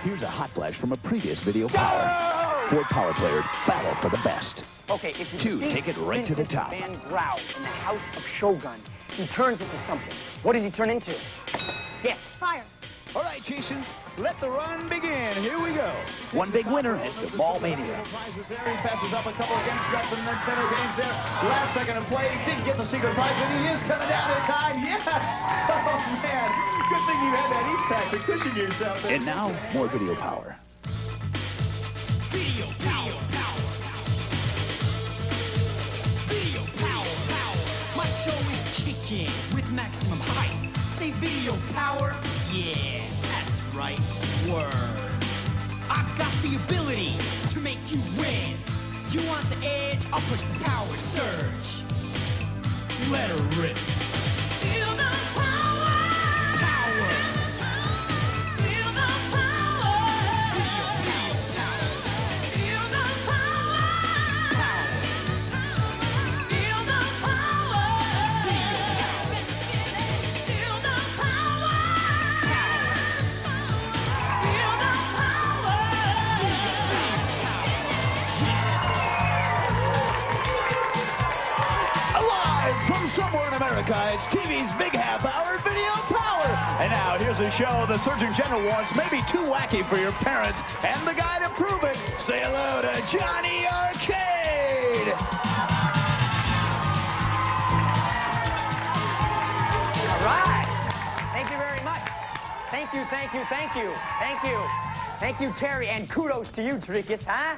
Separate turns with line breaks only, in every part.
Here's a hot flash from a previous video power. 4 power players battle for the best.
Okay, if you
2 take it right to the top.
Van Grau in the House of Shogun, he turns into something. What does he turn into? Yes.
Fire.
All right, Jason, let the run begin. Here we go. One big winner is the Ball Mania.
He passes up a couple of games, got some center games there. Last second of play, didn't get the secret prize, but he is coming down in time. Yes! Oh, man. Good thing you had that East Pack to cushion yourself there.
And now, more video power.
Video power, power. Video power, power. My show is kicking with maximum hype. Say video power, yeah, that's right, word. I've got the ability to make you win. You want the edge? I'll push the power surge. Let her rip. Feel the power. Power. Feel the power. Video power, power. Feel the power. Power. Feel the power. Video power. Feel the power. Power. Feel the power.
Alive from somewhere in America, it's TV's big half-hour video power. And now, here's a show the Surgeon General wants may be too wacky for your parents. And the guy to prove it, say hello to Johnny Arcade.
All right. Thank you very much. Thank you, thank you, thank you, thank you. Thank you, Terry, and kudos to you, Trickus, huh?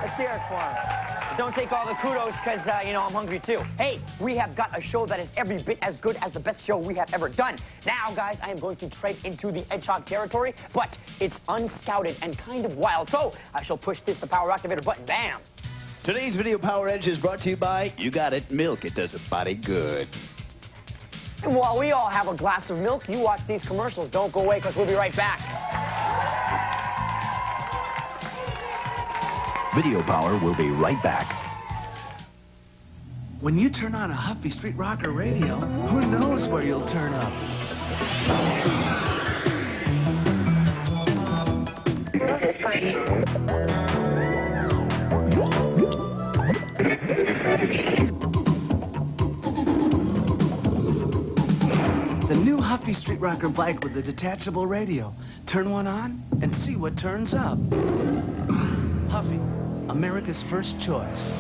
Let's hear it for him. Don't take all the kudos, because, you know, I'm hungry, too. Hey, we have got a show that is every bit as good as the best show we have ever done. Now, guys, I am going to tread into the hedgehog territory, but it's unscouted and kind of wild. So I shall push the power activator button. Bam!
Today's Video Power Edge is brought to you by, you got it, milk. It does a body good.
And while we all have a glass of milk, you watch these commercials. Don't go away, because we'll be right back.
Video Power will be right back.
When you turn on a Huffy Street Rocker radio, who knows where you'll turn up? The new Huffy Street Rocker bike with the detachable radio. Turn one on and see what turns up. Huffy, America's first choice.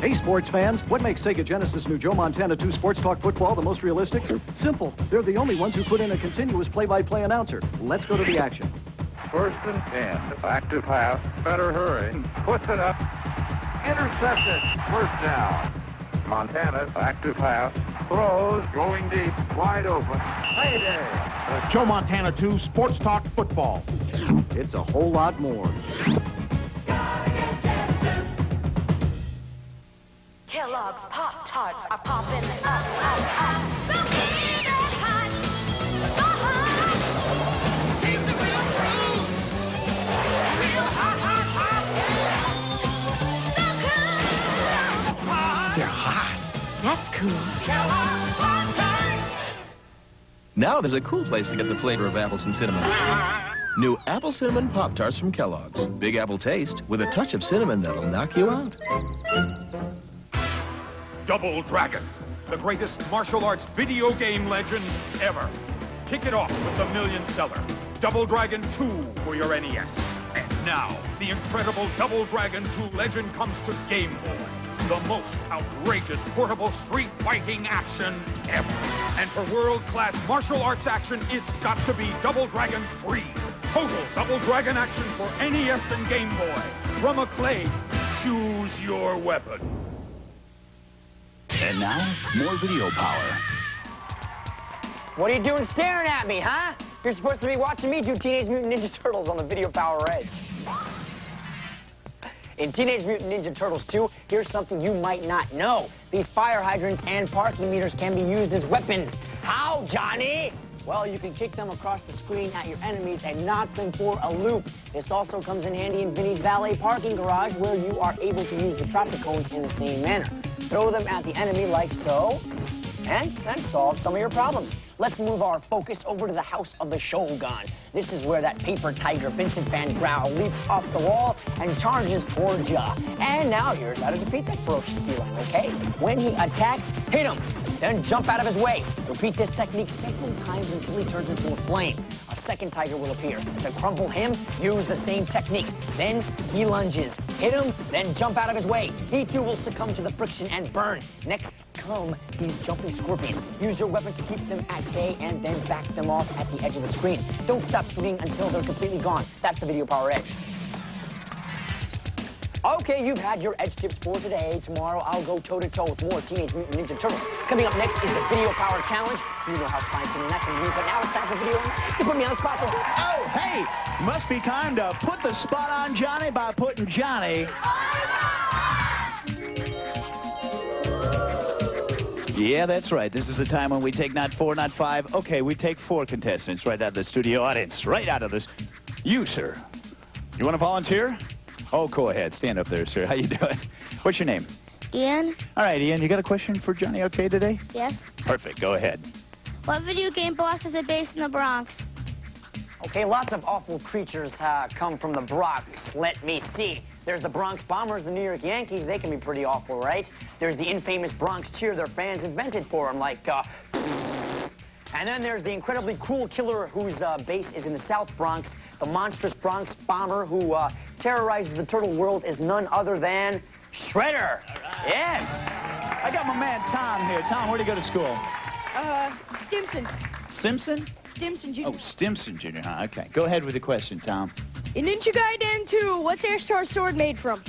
Hey, sports fans, what makes Sega Genesis New Joe Montana 2 Sports Talk Football the most realistic? Simple. They're the only ones who put in a continuous play-by-play announcer. Let's go to the action.
1st and 10. Active half. Better hurry. Puts it up. Intercepted. 1st down. Montana, active half. Throws. Going deep. Wide open. Heyday.
Joe Montana 2 Sports Talk Football.
It's a whole lot more.
Kellogg's Pop-Tarts are popping up. So sweet and hot. So hot.
Taste the real fruit. Real hot, hot, hot.
So cool.
They're hot.
That's cool.
Kellogg's Pop-Tarts.
Now there's a cool place to get the flavor of apples and cinnamon. New Apple Cinnamon Pop-Tarts from Kellogg's. Big apple taste with a touch of cinnamon that'll knock you out.
Double Dragon, the greatest martial arts video game legend ever. Kick it off with the million-seller, Double Dragon 2 for your NES. And now, the incredible Double Dragon 2 Legend comes to Game Boy. The most outrageous portable street fighting action ever. And for world-class martial arts action, it's got to be Double Dragon 3. Total Double Dragon action for NES and Game Boy. From Acclaim, choose your weapon.
And now, more video power.
What are you doing staring at me, huh? You're supposed to be watching me do Teenage Mutant Ninja Turtles on the Video Power Edge. In Teenage Mutant Ninja Turtles 2, here's something you might not know. These fire hydrants and parking meters can be used as weapons. How, Johnny? Well, you can kick them across the screen at your enemies and knock them for a loop. This also comes in handy in Vinny's valet parking garage, where you are able to use the traffic cones in the same manner. Throw them at the enemy like so, and solve some of your problems. Let's move our focus over to the house of the Shogun. This is where that paper tiger Vincent Van Grau leaps off the wall and charges towards ya. And now here's how to defeat that ferocious feline, okay? When he attacks, hit him, then jump out of his way. Repeat this technique several times until he turns into a flame. A second tiger will appear. To crumple him, use the same technique. Then he lunges. Hit him, then jump out of his way. He too will succumb to the friction and burn. Next come these jumping scorpions. Use your weapon to keep them at bay and then back them off at the edge of the screen. Don't stop shooting until they're completely gone. That's the Video Power Edge. Okay, you've had your edge tips for today. Tomorrow, I'll go toe-to-toe with more Teenage Mutant Ninja Turtles. Coming up next is the Video Power Challenge. You know how fine-tuning that can be, but now it's time for video. You put me on the spot for...
Oh, hey! Must be time to put the spot on Johnny by putting Johnny... Yeah, that's right. This is the time when we take not 4, not 5. Okay, we take 4 contestants right out of the studio audience. Right out of this... You, sir. You want to volunteer? Oh, go ahead. Stand up there, sir. How you doing? What's your name?
Ian?
All right, Ian, you got a question for Johnny okay today?
Yes.
Perfect. Go ahead.
What video game boss is based in the Bronx?
Okay, lots of awful creatures come from the Bronx. Let me see. There's the Bronx Bombers, the New York Yankees. They can be pretty awful, right? There's the infamous Bronx Cheer their fans invented for them, like, And then there's the incredibly cruel killer whose base is in the South Bronx. The monstrous Bronx Bomber who terrorizes the turtle world is none other than Shredder. Right. Yes.
I got my man Tom here. Tom, where'd he go to school?
Stimson.
Simpson?
Stimson Jr.
Oh, Stimson Jr., huh? Okay. Go ahead with the question, Tom.
In Ninja Gaiden 2, what's Ashtar's sword made from?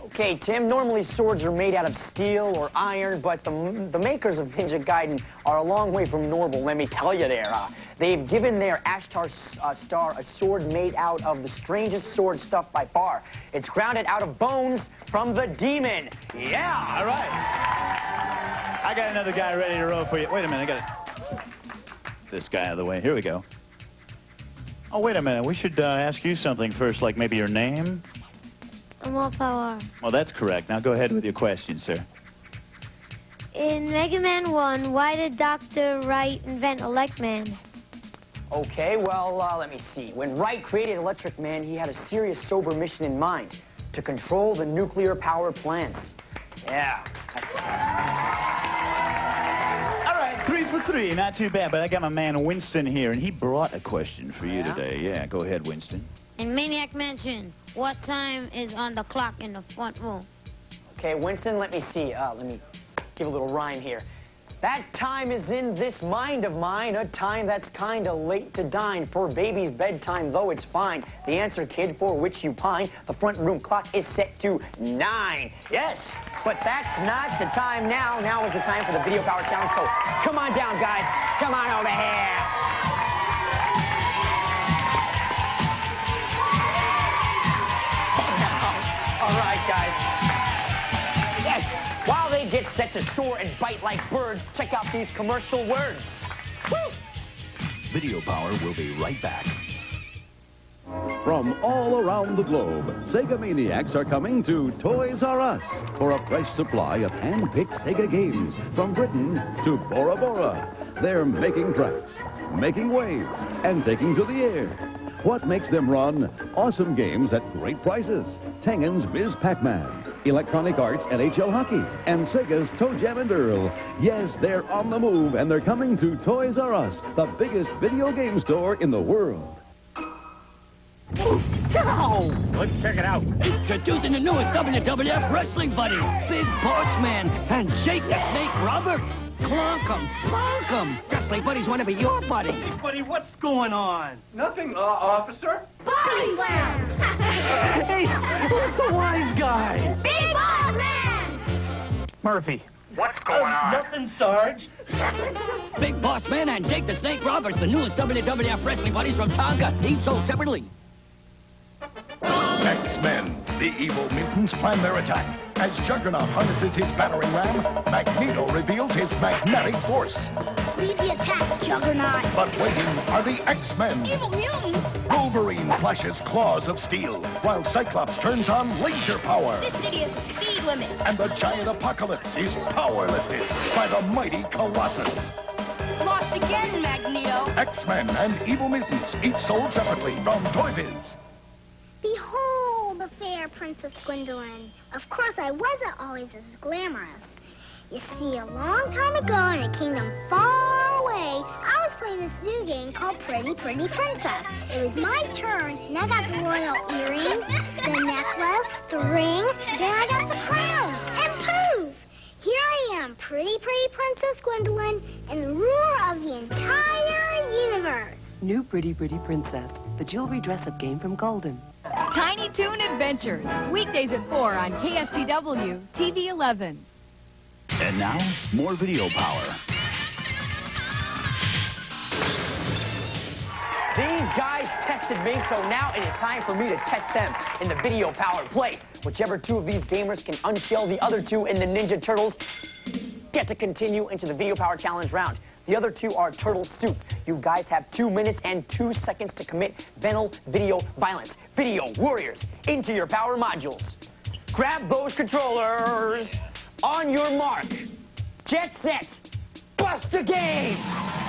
Okay, Tim, normally swords are made out of steel or iron, but the makers of Ninja Gaiden are a long way from normal, let me tell you there. They've given their Ashtar star a sword made out of the strangest sword stuff by far. It's grounded out of bones from the demon. Yeah!
All right. I got another guy ready to roll for you. Wait a minute, I got this guy out of the way. Here we go. Oh, wait a minute. We should ask you something first, like maybe your name?
More power.
Well, that's correct. Now go ahead with your question, sir.
In Mega Man 1, why did Dr. Wright invent Elect Man?
Okay, well, let me see. When Wright created Electric Man, he had a serious, sober mission in mind. To control the nuclear power plants. Yeah, that's it.
All right, 3 for 3. Not too bad, but I got my man Winston here, and he brought a question for you today. Yeah, go ahead, Winston.
In Maniac Mansion, what time is on the clock in the front room?
Okay, Winston, let me see. Let me give a little rhyme here. That time is in this mind of mine, a time that's kinda late to dine. For baby's bedtime, though it's fine. The answer, kid, for which you pine, the front room clock is set to 9. Yes, but that's not the time now. Now is the time for the Video Power Challenge, so come on down, guys. Come on over here. All right, guys. Yes, while they get set to soar and bite like birds, check out these commercial words. Woo!
Video Power will be right back.
From all around the globe, Sega Maniacs are coming to Toys R Us for a fresh supply of hand-picked Sega games from Britain to Bora Bora. They're making tracks, making waves, and taking to the air. What makes them run? Awesome games at great prices. Tengen's Biz Pac-Man, Electronic Arts NHL Hockey, and Sega's Toe Jam and Earl. Yes, they're on the move, and they're coming to Toys R Us, the biggest video game store in the world.
Go!
Let's check it out.
Introducing the newest WWF Wrestling Buddies, Big Boss Man and Jake the Snake Roberts. Clonk 'em, clonk 'em. Wrestling Buddies want to be your buddy.
Hey, buddy, what's going on?
Nothing, officer.
Body slam!
Hey, who's the wise guy?
Big Boss Man!
Murphy.
What's going on?
Nothing, Sarge.
Big Boss Man and Jake the Snake Roberts, the newest WWF Wrestling Buddies from Tonga, each sold separately.
X-Men, the evil mutants, plan their attack. As Juggernaut harnesses his battering ram, Magneto reveals his magnetic force.
lead the attack, Juggernaut.
But waiting are the X-Men.
Evil mutants?
Wolverine flashes claws of steel, while Cyclops turns on laser power.
This city has a speed limit.
And the giant apocalypse is power lifted by the mighty Colossus.
Lost again, Magneto.
X-Men and Evil Mutants, each sold separately from Toy Biz.
Behold the fair Princess Gwendolyn. Of course, I wasn't always as glamorous. You see, a long time ago in a kingdom far away, I was playing this new game called Pretty Pretty Princess. It was my turn, and I got the royal earrings, the necklace, the ring, then I got the crown. And poof! Here I am, Pretty Pretty Princess Gwendolyn, and the ruler of the entire universe.
New Pretty Pretty Princess, the jewelry dress-up game from Golden.
Tiny Toon Adventures, weekdays at 4 on KSTW, TV 11.
And now, more video power.
These guys tested me, so now it is time for me to test them in the video power play. Whichever two of these gamers can unshell the other two in the Ninja Turtles get to continue into the video power challenge round. The other two are Turtle Soup. You guys have 2 minutes and 2 seconds to commit venal video violence. Video warriors, into your power modules. Grab those controllers. On your mark. Jet set. Bust the game.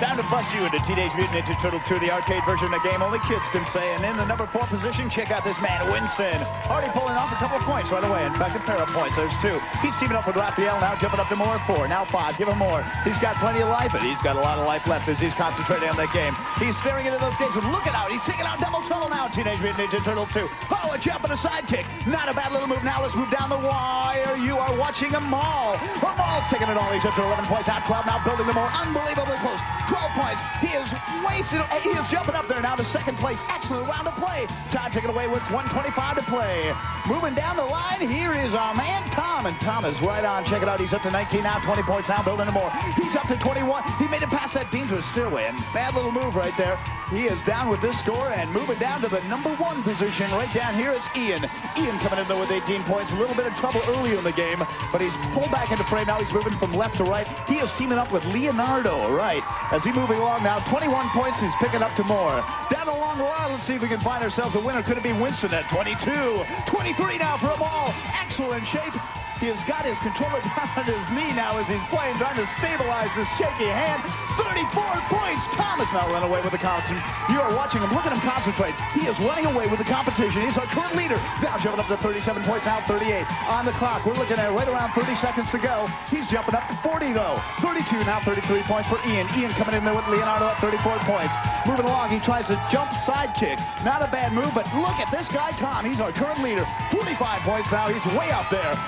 Time to bust you into Teenage Mutant Ninja Turtle 2, the arcade version of the game only kids can say. And in the number 4 position, check out this man, Winston. Already pulling off a couple of points right away. In fact, a pair of points. There's 2. He's teaming up with Raphael, now jumping up to more. 4, now 5. Give him more. He's got plenty of life, and he's got a lot of life left as he's concentrating on that game. He's staring into those games and looking out. He's taking out Double Trouble now, Teenage Mutant Ninja Turtle 2. Oh, a jump and a sidekick. Not a bad little move. Now let's move down the wire. You are watching a Maul. A Maul's taking it all. He's up to 11 points out 12. Now building the more unbelievably close. 12 points. He is wasted. He is jumping up there now to second place. Excellent round of play. Time taken away with 1:25 to play. Moving down the line, here is our man Tom. And Tom is right on. Check it out. He's up to 19 now. 20 points now. Building more. He's up to 21. He made it past that dangerous stairway. And bad little move right there. He is down with this score and moving down to the number 1 position. Right down here, it's Ian. Ian coming in there with 18 points. A little bit of trouble early in the game, but he's pulled back into frame. Now he's moving from left to right. He is teaming up with Leonardo, right? As he's moving along now, 21 points. He's picking up to more. Down along the line, let's see if we can find ourselves a winner. Could it be Winston at 22? 23 now for a ball. Excellent shape. He has got his controller down on his knee now as he's playing, trying to stabilize his shaky hand. 34 points. Thomas now running away with the concentration. You are watching him. Look at him concentrate. He is running away with the competition. He's our current leader. Now jumping up to 37 points, now 38. On the clock, we're looking at right around 30 seconds to go. He's jumping up to 40, though. 32, now 33 points for Ian. Ian coming in there with Leonardo at 34 points. Moving along, he tries to jump sidekick. Not a bad move, but look at this guy, Tom. He's our current leader. 45 points now. He's way up there.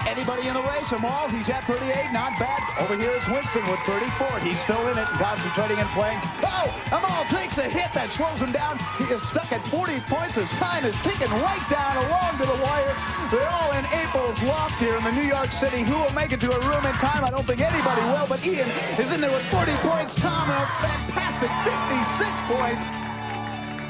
Anybody in the race? Amal, he's at 38. Not bad. Over here is Winston with 34. He's still in it, concentrating and playing. Oh, Amal takes a hit that slows him down. He is stuck at 40 points. His time is ticking right down along to the wire. They're all in April's loft here in the New York City. Who will make it to a room in time? I don't think anybody will, but Ian is in there with 40 points. Tom, a fantastic 56 points.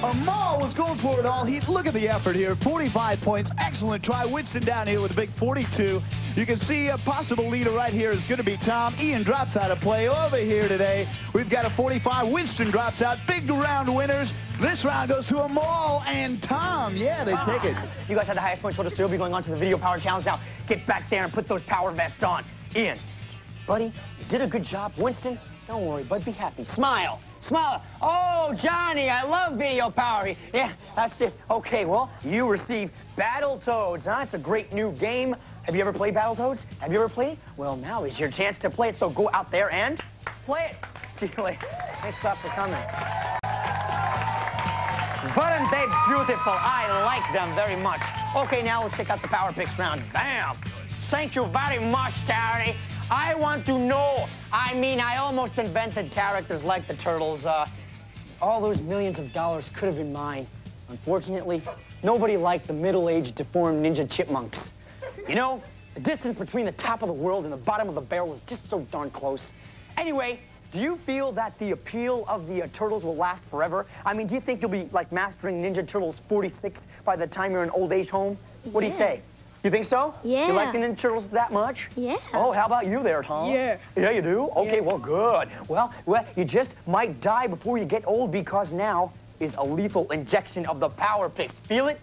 Amal was going for it all. Look at the effort here. 45 points. Excellent try. Winston down here with a big 42. You can see a possible leader right here is going to be Tom. Ian drops out of play over here today. We've got a 45. Winston drops out. Big round winners. This round goes to Amal and Tom. Yeah, they take it.
You guys had the highest point total, so you'll be going on to the video power challenge now. Get back there and put those power vests on. Ian, buddy, you did a good job. Winston, don't worry, bud. Be happy. Smile. Smile. Oh, Johnny, I love video power. Yeah, that's it. Okay, well, you receive Battletoads, huh? It's a great new game. Have you ever played Battletoads? Have you ever played it? Well, now is your chance to play it, so go out there and play it. See you later. Thanks a lot for coming. Weren't they beautiful? I like them very much. Okay, now let's check out the Power Picks round. Bam! Thank you very much, Terry. I want to know. I mean, I almost invented characters like the Turtles. All those millions of dollars could have been mine. Unfortunately, nobody liked the middle-aged, deformed ninja chipmunks. You know, the distance between the top of the world and the bottom of the barrel is just so darn close. Anyway, do you feel that the appeal of the Turtles will last forever? I mean, do you think you'll be, like, mastering Ninja Turtles 46 by the time you're in old age home? What do you say? You think so?
Yeah.
You like the Ninja Turtles that much?
Yeah.
Oh, how about you there, Tom?
Yeah.
Yeah, you do? Okay,
Yeah.
well, good. Well, you just might die before you get old because now is a lethal injection of the Power Picks. Feel it?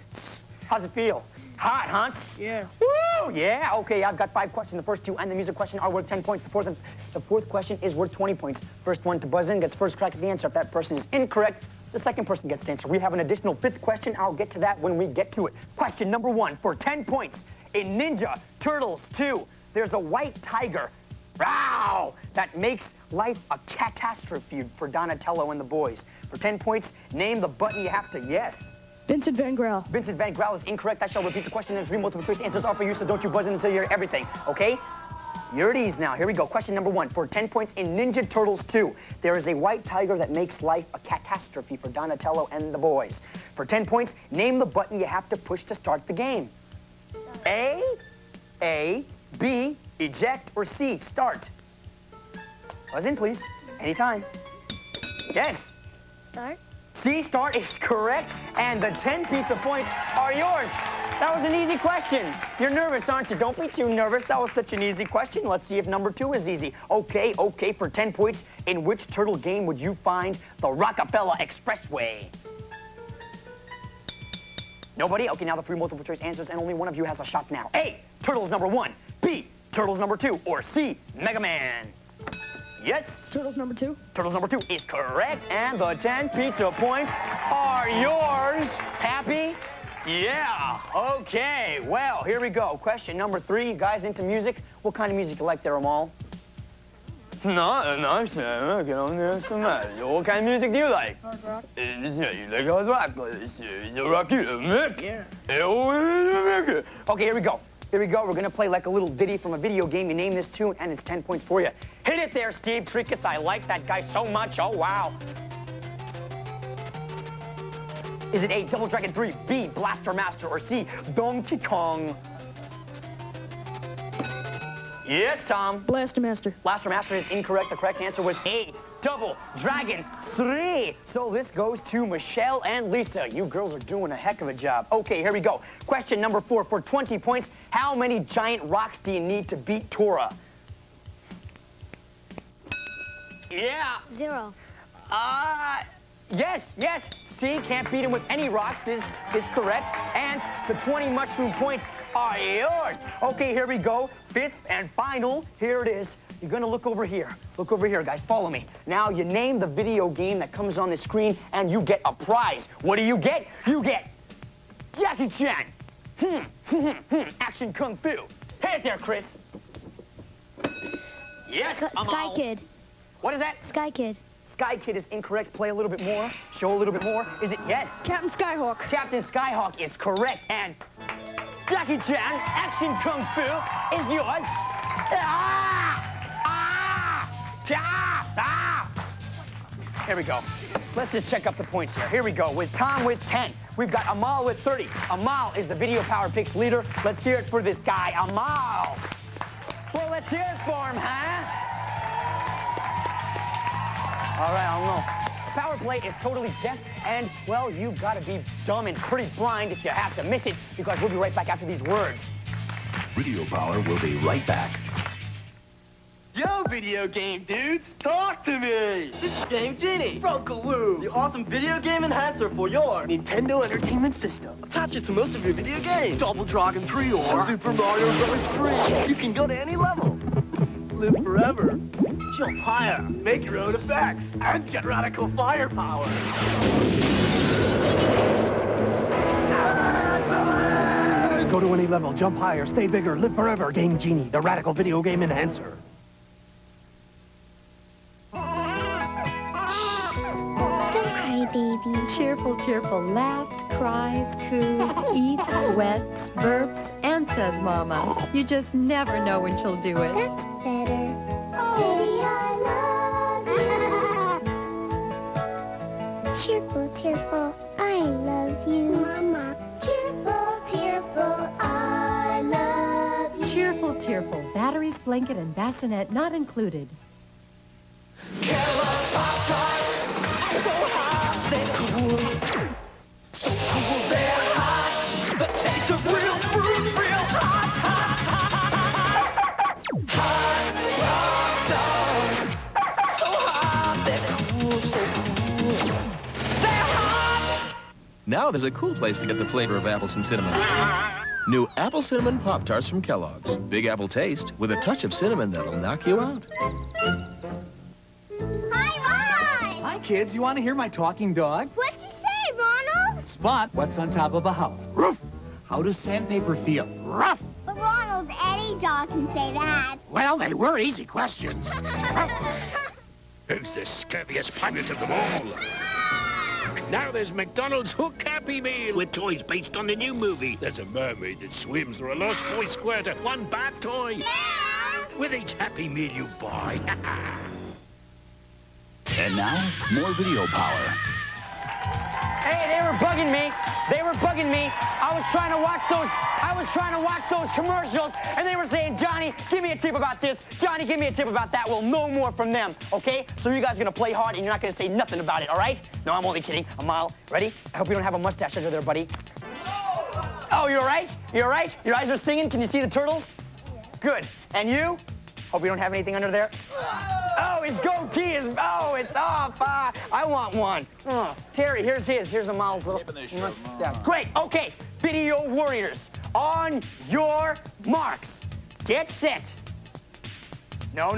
How's it feel? Hot, huh?
Yeah.
Woo! Yeah, okay, I've got 5 questions. The first 2 and the music question are worth 10 points. The fourth question is worth 20 points. First one to buzz in gets first crack at the answer. If that person is incorrect, the second person gets the answer. We have an additional 5th question. I'll get to that when we get to it. Question number 1 for 10 points. In Ninja Turtles 2, there's a white tiger, wow, that makes life a catastrophe for Donatello and the boys. For 10 points, name the button you have to yes.
Vincent Van Graal.
Vincent Van Graal is incorrect. I shall repeat the question and 3 multiple choice answers are for you, so don't you buzz in until you hear everything, okay? You're at ease now. Here we go. Question number 1. For 10 points in Ninja Turtles 2, there is a white tiger that makes life a catastrophe for Donatello and the boys. For 10 points, name the button you have to push to start the game. A, B, eject, or C, start. Buzz in, please. Anytime. Yes.
Start.
C, start is correct, and the 10 pizza points are yours. That was an easy question. You're nervous, aren't you? Don't be too nervous. That was such an easy question. Let's see if number 2 is easy. Okay, for 10 points, in which turtle game would you find the Rockefeller Expressway? Nobody? Okay, now the 3 multiple choice answers, and only one of you has a shot now. A, Turtles number 1. B, Turtles number 2. Or C, Mega Man. Yes.
Turtles number 2.
Turtles number 2 is correct, and the 10 pizza points are yours. Happy? Yeah. Okay, well, here we go. Question number 3. You guys into music? What kind of music you like there, Amal? No, what kind of music do you like?
Hard rock.
You like hard rock? Yeah. Okay, here we go. Here we go. We're gonna play like a little ditty from a video game. You name this tune, and it's 10 points for you. Hit it there, Steve Trickus. I like that guy so much. Oh, wow. Is it A, Double Dragon 3, B, Blaster Master, or C, Donkey Kong? Yes, Tom.
Blaster Master.
Blaster Master is incorrect. The correct answer was A, Double Dragon 3. So this goes to Michelle and Lisa. You girls are doing a heck of a job. Okay, here we go. Question number 4 for 20 points. How many giant rocks do you need to beat Tora? Yeah.
0.
Yes. C, can't beat him with any rocks is correct. And the 20 mushroom points are yours. Okay, here we go. 5th and final. Here it is. You're gonna look over here. Look over here, guys. Follow me. Now, you name the video game that comes on the screen, and you get a prize. What do you get? You get Jackie Chan. Action Kung Fu. Hit it there, Chris. Yes,
Sky Kid.
What is that?
Sky Kid.
Sky Kid is incorrect. Play a little bit more. Show a little bit more. Is it yes?
Captain Skyhawk.
Captain Skyhawk is correct. And Jackie Chan, Action Kung Fu is yours. Here we go. Let's just check up the points here. Here we go. With Tom with 10. We've got Amal with 30. Amal is the Video Power Picks leader. Let's hear it for this guy, Amal. Well, let's hear it for him, huh? All right, I don't know. Power play is totally deaf, and, well, you've got to be dumb and pretty blind if you have to miss it, because we'll be right back after these words.
Video Power will be right back.
Yo, video game dudes, talk to me! This is Game Genie, Brokaloo, the awesome video game enhancer for your Nintendo Entertainment System. Attach it to most of your video games. Double Dragon 3 or Super Mario Bros. 3. You can go to any level. Live forever. Jump higher. Make your own effects. And get radical firepower.
Go to any level, jump higher, stay bigger, live forever. Game Genie, the radical video game enhancer.
Baby.
Cheerful laughs, cries, coos, eats, sweats, burps, and says mama. You just never know when she'll do it.
That's better. Baby, I love you. Cheerful, I love you. Mama. Cheerful, I love you.
Cheerful. Batteries, blanket, and bassinet not included.
Kellogg's Pop-Tarts. So hot, they're cool. So cool, they're hot. The taste of real fruit, real hot.
Now there's a cool place to get the flavor of apples and cinnamon. New Apple Cinnamon Pop-Tarts from Kellogg's. Big apple taste with a touch of cinnamon that'll knock you out.
Hi, kids. You want to hear my talking dog?
What'd you say, Ronald?
Spot, what's on top of a house? Roof. How does sandpaper feel? Rough.
But Ronald, any dog can say that.
Well, they were easy questions. Who's the scurviest pirate of them all? Now there's McDonald's Hook Happy Meal with toys based on the new movie. There's a mermaid that swims or a lost boy squirter. One bath toy. Yeah. With each Happy Meal you buy.
And now, more video power.
Hey, they were bugging me. They were bugging me. I was trying to watch those commercials, and they were saying, Johnny, give me a tip about this. Johnny, give me a tip about that. Well, no more from them, okay? So you guys are going to play hard, and you're not going to say nothing about it, all right? No, I'm only kidding. Amal, ready? I hope you don't have a mustache under there, buddy. Oh, you all right? You all right? Your eyes are stinging? Can you see the turtles? Good. And you? Hope you don't have anything under there. Oh, his goatee is, oh, it's off. I want one. Terry, here's his. Here's Amal's little mustache. Great. Okay. Video warriors. On your marks. Get set. No.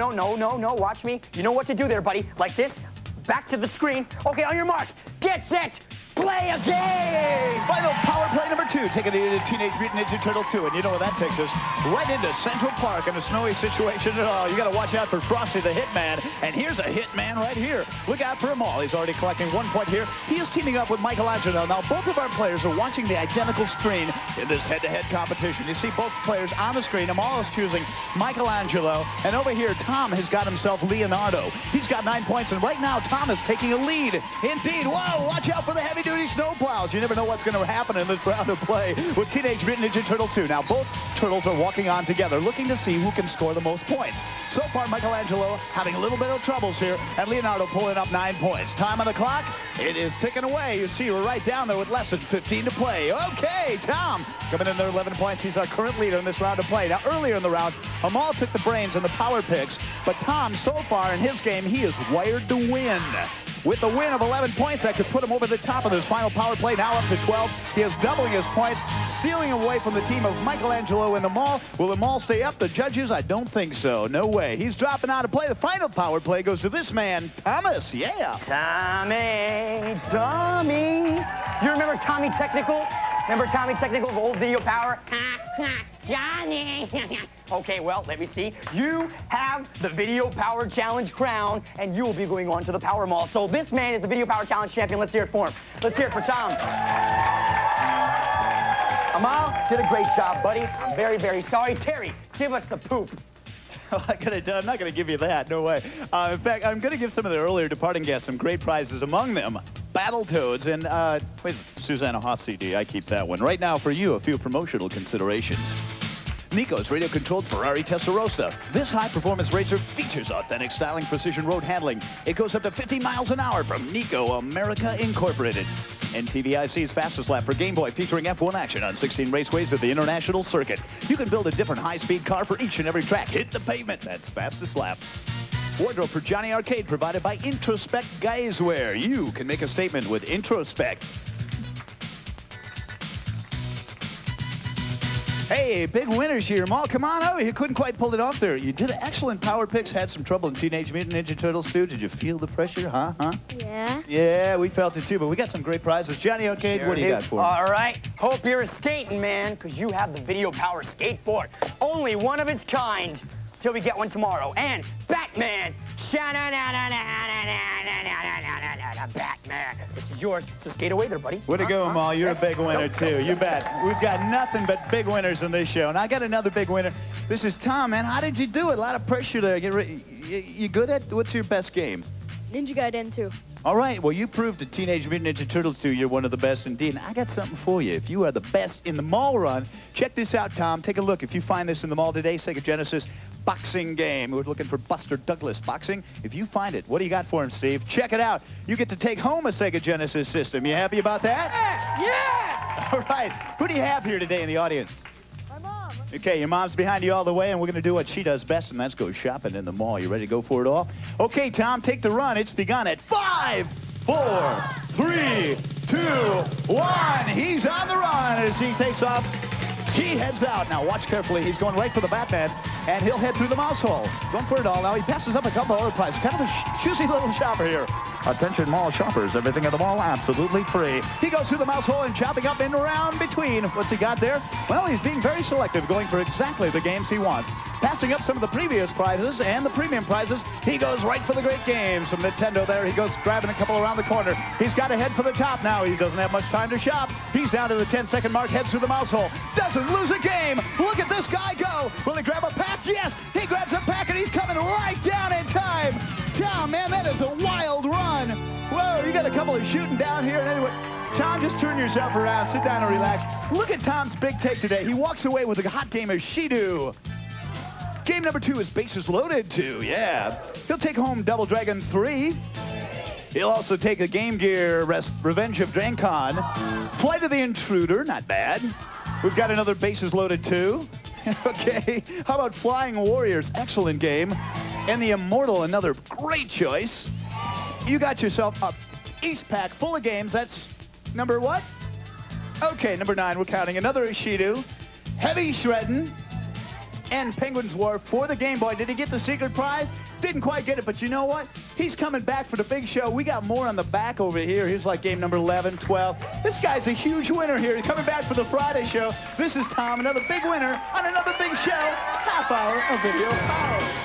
Watch me. You know what to do there, buddy. Like this. Back to the screen. Okay, on your mark. Get set. Play a game!
Final power play number 2, taking it into Teenage Mutant Ninja Turtle 2. And you know where that takes us? Right into Central Park in a snowy situation at all. You got to watch out for Frosty the Hitman. And here's a Hitman right here. Look out for him all. He's already collecting 1 point here. He is teaming up with Michelangelo. Now, both of our players are watching the identical screen in this head-to-head competition. You see both players on the screen. Amal is choosing Michelangelo. And over here, Tom has got himself Leonardo. He's got 9 points. And right now, Tom is taking a lead. Indeed. Whoa, watch out for the heavy-duty snowplows. You never know what's going to happen in this round of play with Teenage Mutant Ninja Turtle 2. Now, both turtles are walking on together, looking to see who can score the most points. So far, Michelangelo having a little bit of troubles here, and Leonardo pulling up 9 points. Time on the clock. It is ticking away. You see, we're right down there with less than 15 to play. Okay, Tom coming in there 11 points. He's our current leader in this round of play. Now, earlier in the round, Amal took the brains and the power picks, but Tom, so far in his game, he is wired to win. With the win of 11 points, that could put him over the top of this final power play, now up to 12. He is doubling his points, stealing away from the team of Michelangelo in the mall. Will the mall stay up? The judges, I don't think so. No way. He's dropping out of play. The final power play goes to this man, Thomas. Yeah.
Tommy. You remember Tommy Technical? Remember Tommy Technical of old Video Power? Johnny. Okay, well, let me see. You have the Video Power Challenge crown, and you will be going on to the Power Mall. So this man is the Video Power Challenge champion. Let's hear it for him. Let's hear it for Tom. Amal, did a great job, buddy. I'm very, very sorry. Terry, give us the poop.
I'm not going to give you that. No way. In fact, I'm going to give some of the earlier departing guests some great prizes. Among them, Battletoads and where's Susanna Hoff CD? I keep that one. Right now, for you, a few promotional considerations. Nico's radio-controlled Ferrari Testarossa. This high-performance racer features authentic styling, precision road handling. It goes up to 50 miles an hour from Nico America Incorporated. NTVIC's fastest lap for Game Boy, featuring F1 action on 16 raceways at the International Circuit. You can build a different high-speed car for each and every track. Hit the pavement. That's fastest lap. Wardrobe for Johnny Arcade, provided by Introspect Guyswear. You can make a statement with Introspect. Hey, big winners here, Mal. Come on over. You couldn't quite pull it off there. You did excellent power picks. Had some trouble in Teenage Mutant Ninja Turtles, too. Did you feel the pressure, huh?
Yeah.
Yeah, we felt it, too. But we got some great prizes. Johnny Arcade, what do you got for me?
All right. Hope you're skating, man, because you have the Video Power skateboard. Only one of its kind till we get one tomorrow. And Batman. Batman. This is yours. So skate away there, buddy.
Way to go, Mal. You're a big winner, too. You bet. We've got nothing but big winners in this show. And I got another big winner. This is Tom, man. How did you do it? A lot of pressure there. You good at what's your best game?
Ninja Gaiden 2.
All right. Well, you proved to Teenage Mutant Ninja Turtles 2 you're one of the best indeed. And I got something for you. If you are the best in the mall run, check this out, Tom. Take a look. If you find this in the mall today, Sega Genesis boxing game. We're looking for Buster Douglas boxing. If you find it, what do you got for him, Steve? Check it out. You get to take home a Sega Genesis system. You happy about that?
Yeah!
All right. Who do you have here today in the audience?
My mom.
Okay, your mom's behind you all the way, and we're going to do what she does best, and that's go shopping in the mall. You ready to go for it all? Okay, Tom, take the run. It's begun at 5, 4, 3, 2, 1. He's on the run as he takes off. He heads out. Now watch carefully. He's going right for the Batman, and he'll head through the mouse hole. Going for it all. Now he passes up a couple of other prizes. Kind of a choosy little shopper here. Attention mall shoppers. Everything at the mall absolutely free. He goes through the mouse hole and chopping up and around between. What's he got there? Well, he's being very selective, going for exactly the games he wants. Passing up some of the previous prizes and the premium prizes, he goes right for the great games from Nintendo there. He goes grabbing a couple around the corner. He's got to head for the top now. He doesn't have much time to shop. He's down to the 10-second mark, heads through the mouse hole. Doesn't lose a game. Look at this guy go. Will he grab a pack? Yes, he grabs a pack, and he's coming right down in time. Tom, man, that is a wild run. Whoa, you got a couple of shooting down here. And anyway, Tom, just turn yourself around. Sit down and relax. Look at Tom's big take today. He walks away with a hot game of Shido. Game number 2 is Bases Loaded 2, yeah. He'll take home Double Dragon 3. He'll also take the Game Gear Revenge of Drancon. Flight of the Intruder, not bad. We've got another Bases Loaded 2. Okay, how about Flying Warriors? Excellent game. And the Immortal, another great choice. You got yourself a East Pack full of games. That's number what? Okay, number 9, we're counting. Another Shido. Heavy Shreddin'. And Penguin's War for the Game Boy. Did he get the secret prize? Didn't quite get it, but you know what? He's coming back for the big show. We got more on the back over here. Here's like game number 11, 12. This guy's a huge winner here. He's coming back for the Friday show. This is Tom, another big winner on another big show. Half hour of Video Power.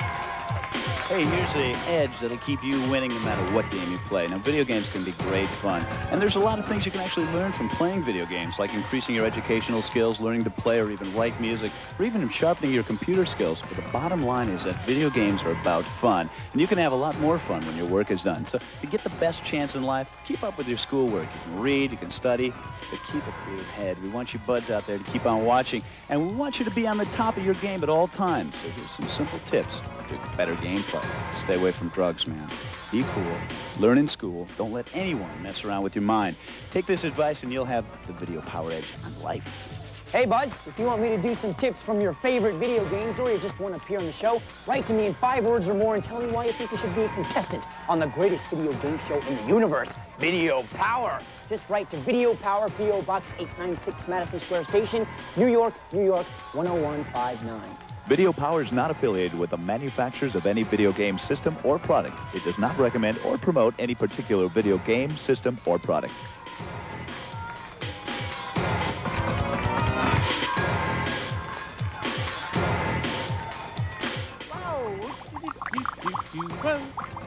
Hey, here's the edge that'll keep you winning no matter what game you play. Now, video games can be great fun, and there's a lot of things you can actually learn from playing video games, like increasing your educational skills, learning to play or even write music, or even sharpening your computer skills. But the bottom line is that video games are about fun, and you can have a lot more fun when your work is done. So to get the best chance in life, keep up with your schoolwork. You can read, you can study, but keep a clear head. We want you buds out there to keep on watching, and we want you to be on the top of your game at all times. So here's some simple tips to better gameplay. Stay away from drugs, man. Be cool. Learn in school. Don't let anyone mess around with your mind. Take this advice and you'll have the Video Power Edge on life.
Hey, buds, if you want me to do some tips from your favorite video games or you just want to appear on the show, write to me in 5 words or more and tell me why you think you should be a contestant on the greatest video game show in the universe, Video Power. Just write to Video Power, P.O. Box 896, Madison Square Station, New York, New York, 10159.
Video Power is not affiliated with the manufacturers of any video game system or product. It does not recommend or promote any particular video game, system, or product.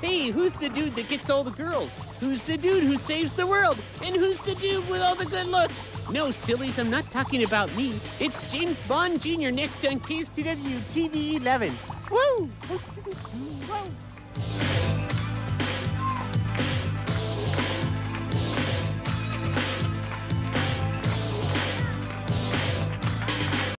Hey, who's the dude that gets all the girls? Who's the dude who saves the world? And who's the dude with all the good looks? No, sillies, I'm not talking about me. It's James Bond Jr. next on KSTW TV 11. Woo!